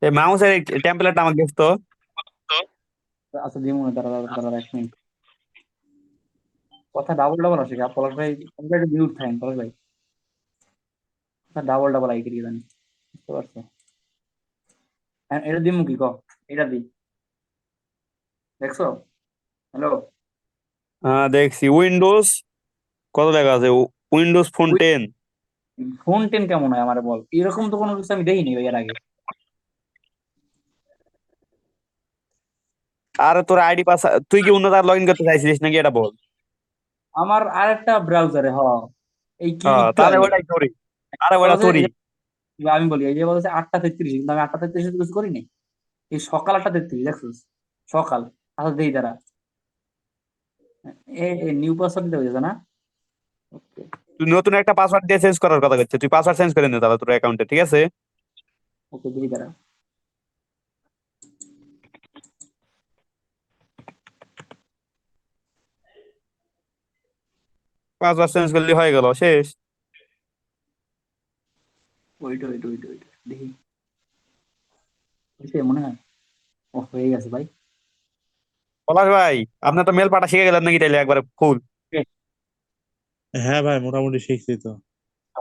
এই মাউসের টেমপ্লেটটা আমাকে দিস তো। আচ্ছা দিমু না, দাঁড়া দাঁড়া দাঁড়া, এক মিনিট। কথা ডাবল ডাবল আসে কি পলাশ ভাই? আপনি একটু মিউট থাকেন পলাশ ভাই। কথা ডাবল ডাবল আই কি জানি, বুঝতে পারছো? হ্যাঁ, এটা দিমু কি ক? এটা দি, দেখছো? হ্যালো। দেখছি উইন্ডোজ কত লেখা আছে, উইন্ডোজ ফোন ওই 10। ফোন টেন কেমন হয় আমার বল, এরকম তো কোনো কিছু আমি দেখিনি ভাই এর আগে। আর তোর আইডি পাস, তুই কি অন্য তার লগ ইন করতে চাইছিস নাকি এটা বল। আমার আরেকটা ব্রাউজারে এই কি একটু তাহলে আগে ওটাই তোরই, আরে ওটা বলেছে তোরই। এই যে, আমি বলি এই যে বলেছে 8টা 33, কিন্তু আমি 8টা 33 কিছু করিনি। এই সকাল 8টা 33 দেখছিস? সকাল। আচ্ছা দেই দাঁড়া, নিউ পাসওয়ার্ড দিতে হয়েছে না? ওকে। তুই নতুন একটা পাসওয়ার্ড দিয়ে চেঞ্জ করার কথা বলছিস, তুই পাসওয়ার্ড চেঞ্জ করে নে তাহলে তোর অ্যাকাউন্টে, ঠিক আছে? ওকে দেই দাঁড়া। পাসওয়ার্ড চেঞ্জ করলে হয়ে গেল, শেষ। ওইটা ওইটা ওইটা ওইটা দেখি, হয়েছে মনে হয়। ও হয়ে গেছে ভাই। পলাশ ভাই, আপনার তো মেল পাঠা শিখে গেলেন নাকি তাইলে একবারে ফুল? এ, হ্যাঁ ভাই, মোটামুটি শিখছি তো।